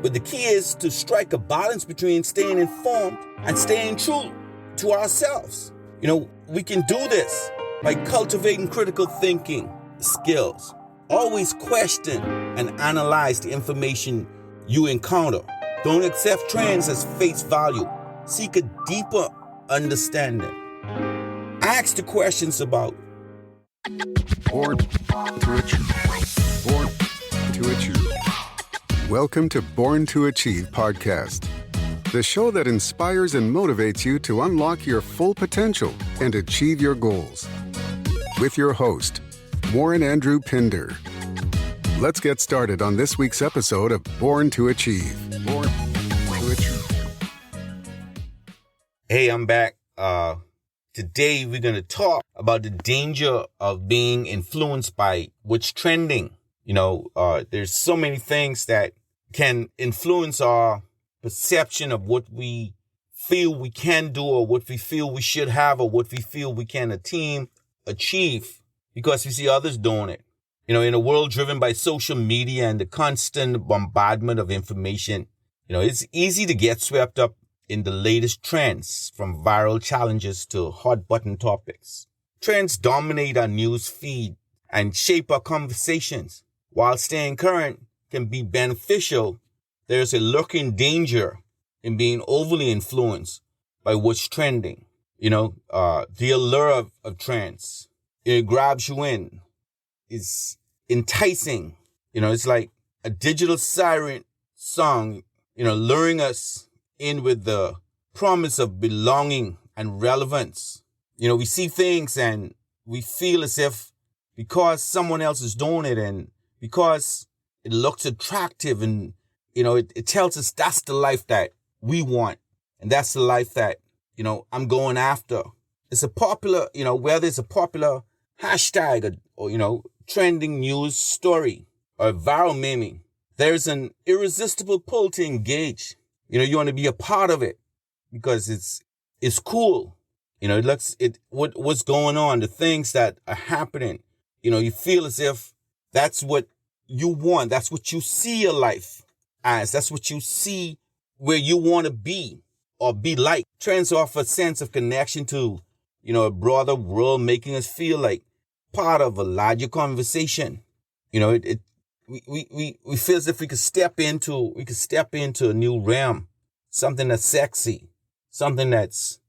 But the key is to strike a balance between staying informed and staying true to ourselves. We can do this by cultivating critical thinking skills. Always question and analyze the information you encounter. Don't accept trends as face value. Seek a deeper understanding. Ask the questions about Born to Achieve. Born to Achieve. Welcome to Born to Achieve podcast, the show that inspires and motivates you to unlock your full potential and achieve your goals. With your host, Warren Andrew Pinder. Let's get started on this week's episode of Born to Achieve. Born to Achieve. Hey, I'm back. Today we're going to talk about the danger of being influenced by what's trending. There's so many things that can influence our perception of what we feel we can do, or what we feel we should have, or what we feel we can achieve because we see others doing it. In a world driven by social media and the constant bombardment of information, it's easy to get swept up in the latest trends, from viral challenges to hot button topics. Trends dominate our news feed and shape our conversations. While staying current can be beneficial, there's a lurking danger in being overly influenced by what's trending. The allure of trends, it grabs you in, is enticing. It's like a digital siren song, luring us in with the promise of belonging and relevance. We see things and we feel as if because someone else is doing it and because it looks attractive and, it tells us that's the life that we want. And that's the life that, I'm going after. It's a popular, whether it's a popular hashtag or trending news story or viral meme, there's an irresistible pull to engage. You want to be a part of it because it's cool. What's going on, the things that are happening. You feel as if that's what you want. That's what you see your life as. That's what you see where you want to be or be like. Trends offer a sense of connection to, a broader world, making us feel like part of a larger conversation. We feel as if we could step into a new realm, something that's sexy, something that's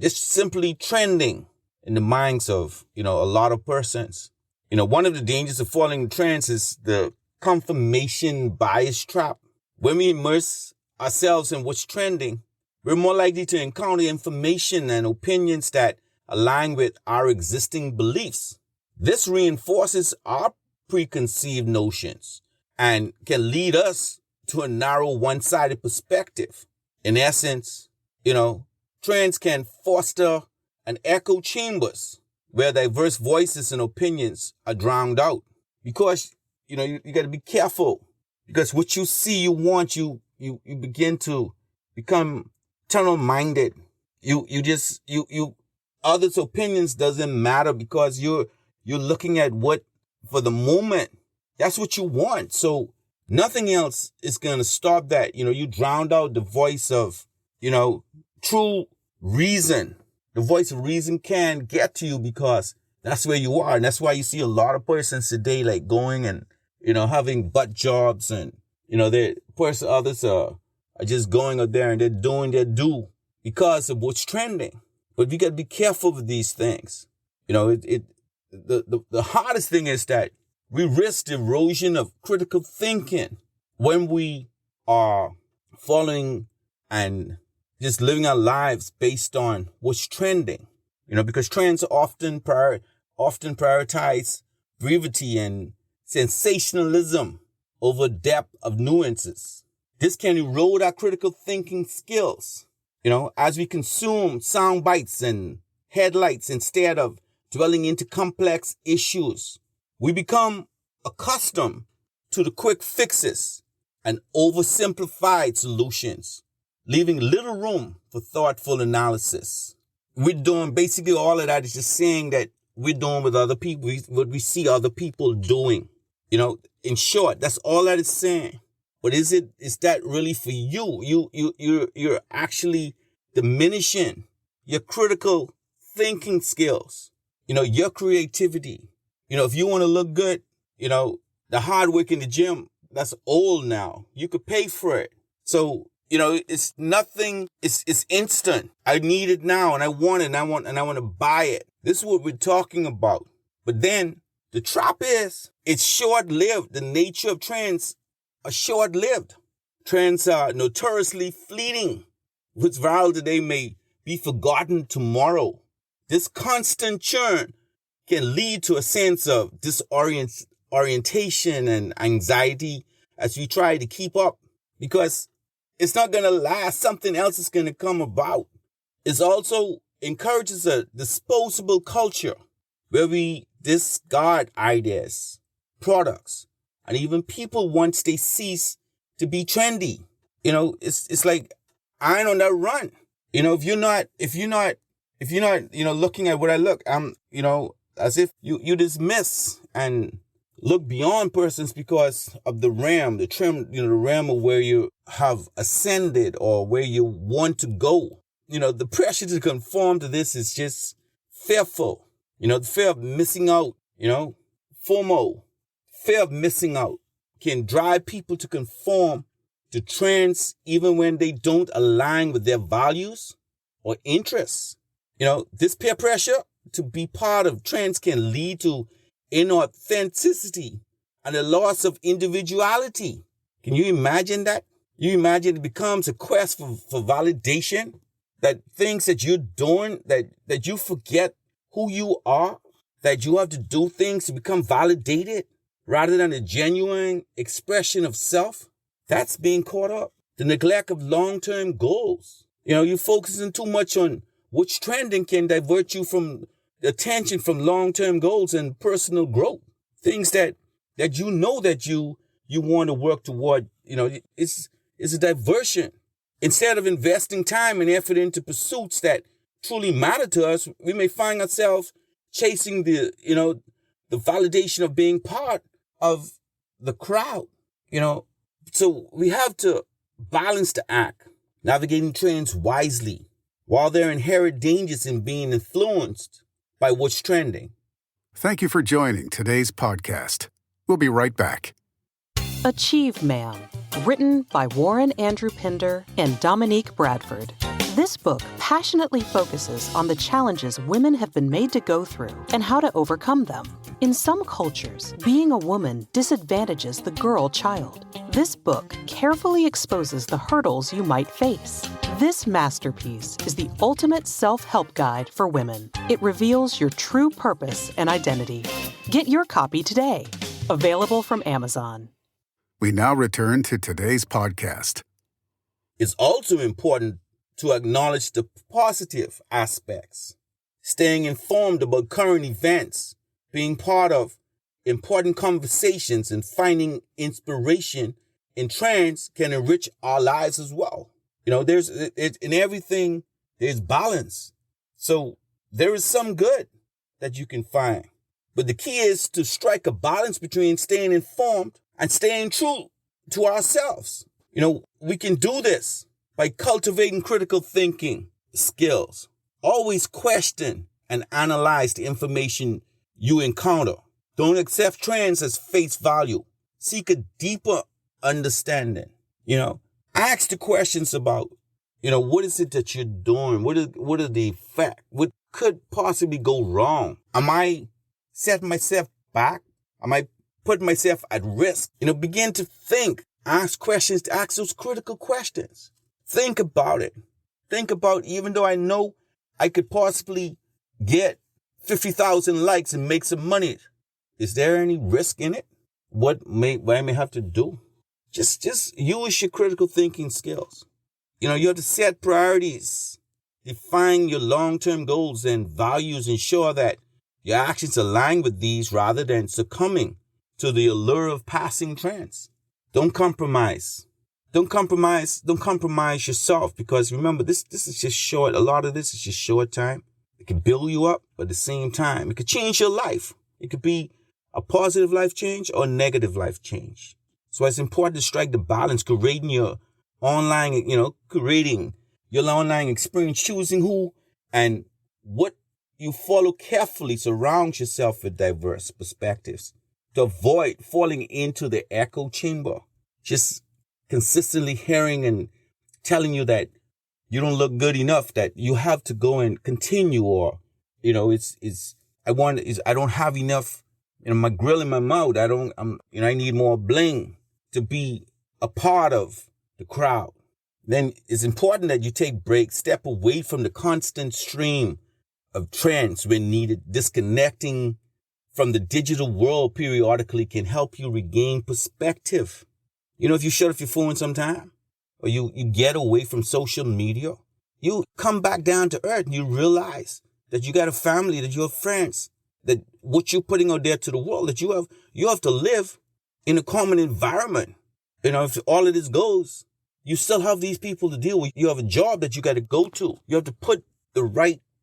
just simply trending in the minds of, a lot of persons. One of the dangers of following trends is the confirmation bias trap. When we immerse ourselves in what's trending, we're more likely to encounter information and opinions that align with our existing beliefs. This reinforces our preconceived notions and can lead us to a narrow, one-sided perspective. In essence, trends can foster an echo chambers where diverse voices and opinions are drowned out. Because, you got to be careful, because what you see, you want, you begin to become tunnel-minded. Others' opinions doesn't matter because you're looking at what, for the moment, that's what you want. So nothing else is going to stop that. You drowned out the voice of, true reason. The voice of reason can get to you because that's where you are. And that's why you see a lot of persons today, like going and, having butt jobs and, others are just going out there and they're doing their due because of what's trending. But we got to be careful with these things. The hardest thing is that we risk the erosion of critical thinking when we are following and just living our lives based on what's trending. Because trends often prioritize brevity and sensationalism over depth of nuances. This can erode our critical thinking skills. As we consume sound bites and headlights instead of dwelling into complex issues, we become accustomed to the quick fixes and oversimplified solutions, leaving little room for thoughtful analysis. We're doing basically all of that is just saying that we're doing with other people, what we see other people doing. In short, that's all that it's saying. But is that really for you? You're actually diminishing your critical thinking skills, your creativity. If you want to look good, the hard work in the gym, that's old now. You could pay for it. So, it's nothing, it's instant. I need it now and I want it and I want to buy it. This is what we're talking about. But then the trap is it's short-lived. The nature of trends are short-lived. Trends are notoriously fleeting. What's viral today may be forgotten tomorrow. This constant churn can lead to a sense of disorientation and anxiety as we try to keep up, because it's not going to last. Something else is going to come about. It also encourages a disposable culture where we discard ideas, products, and even people once they cease to be trendy. It's like iron on that run. If you're not, looking at what I look, as if you dismiss and look beyond persons because of the realm of where you have ascended or where you want to go. The pressure to conform to this is just fearful. The fear of missing out, FOMO, fear of missing out can drive people to conform to trends even when they don't align with their values or interests. This peer pressure to be part of trends can lead to inauthenticity and a loss of individuality. Can you imagine that? You imagine it becomes a quest for validation, that things that you're doing, that you forget who you are, that you have to do things to become validated rather than a genuine expression of self. That's being caught up. The neglect of long-term goals. You're focusing too much on which trending can divert you from attention from long-term goals and personal growth. Things that that you want to work toward. It's a diversion. Instead of investing time and effort into pursuits that truly matter to us, we may find ourselves chasing the validation of being part of the crowd. So we have to balance the act, navigating trends wisely, while there are inherent dangers in being influenced by what's trending. Thank you for joining today's podcast. We'll be right back. Achieve Man, written by Warren Andrew Pinder and Dominique Bradford. This book passionately focuses on the challenges women have been made to go through and how to overcome them. In some cultures, being a woman disadvantages the girl child. This book carefully exposes the hurdles you might face. This masterpiece is the ultimate self-help guide for women. It reveals your true purpose and identity. Get your copy today. Available from Amazon. We now return to today's podcast. It's also important to acknowledge the positive aspects. Staying informed about current events, being part of important conversations, and finding inspiration in trends can enrich our lives as well. There's in everything, there's balance. So there is some good that you can find. But the key is to strike a balance between staying informed and staying true to ourselves. We can do this by cultivating critical thinking skills. Always question and analyze the information you encounter. Don't accept trends as face value. Seek a deeper understanding. Ask the questions about, what is it that you're doing? What are the effects? What could possibly go wrong? Am I setting myself back? Am I putting myself at risk? Begin to think. Ask questions. Ask those critical questions. Think about it. Think about, even though I know I could possibly get 50,000 likes and make some money, is there any risk in it? What I may have to do? Just use your critical thinking skills. You have to set priorities, define your long-term goals and values, ensure that your actions align with these rather than succumbing to the allure of passing trends. Don't compromise. Don't compromise yourself, because remember, this is just short. A lot of this is just short time. It can build you up, but at the same time, it could change your life. It could be a positive life change or a negative life change. So it's important to strike the balance, creating your online experience, choosing who and what you follow carefully. Surround yourself with diverse perspectives to avoid falling into the echo chamber. Just consistently hearing and telling you that you don't look good enough, that you have to go and continue, or, I don't have enough, my grill in my mouth. I need more bling to be a part of the crowd. Then it's important that you take breaks, step away from the constant stream of trends when needed. Disconnecting from the digital world periodically can help you regain perspective. If you shut off your phone sometime, or you get away from social media, you come back down to earth and you realize that you got a family, that you have friends, that what you're putting out there to the world, that you have to live in a common environment. If all of this goes, you still have these people to deal with. You have a job that you got to go to. You have to put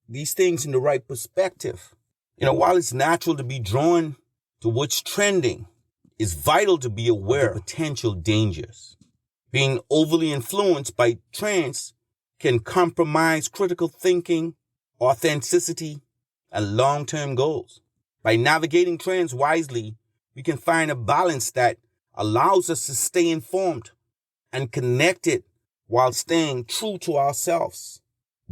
these things in the right perspective. While it's natural to be drawn to what's trending, it's vital to be aware of the potential dangers. Being overly influenced by trends can compromise critical thinking, authenticity, and long-term goals. By navigating trends wisely, we can find a balance that allows us to stay informed and connected while staying true to ourselves.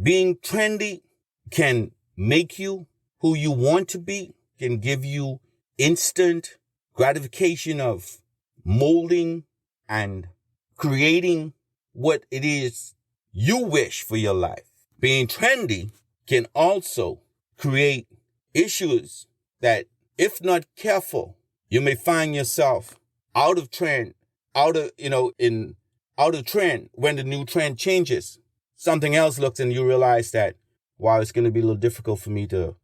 Being trendy can make you who you want to be, can give you instant gratification of molding and creating what it is you wish for your life. Being trendy can also create issues that, if not careful, you may find yourself out of trend when the new trend changes. Something else looks and you realize that, wow, it's going to be a little difficult for me to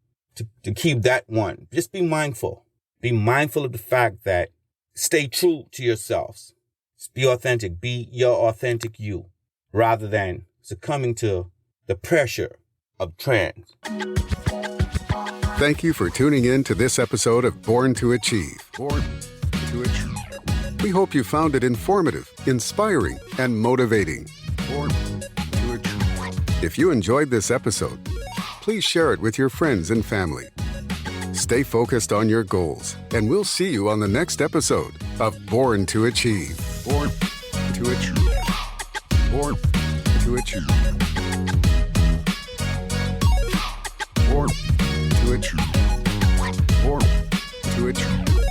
keep that one. Just be mindful. Be mindful of the fact that stay true to yourselves. Just be authentic. Be your authentic you, rather than succumbing to the pressure of trends. Thank you for tuning in to this episode of Born to Achieve. Born to Achieve. We hope you found it informative, inspiring, and motivating. Born to Achieve. If you enjoyed this episode, please share it with your friends and family. Stay focused on your goals, and we'll see you on the next episode of Born to Achieve. Born to Achieve. Born to Achieve. Born to Achieve. Born to Achieve.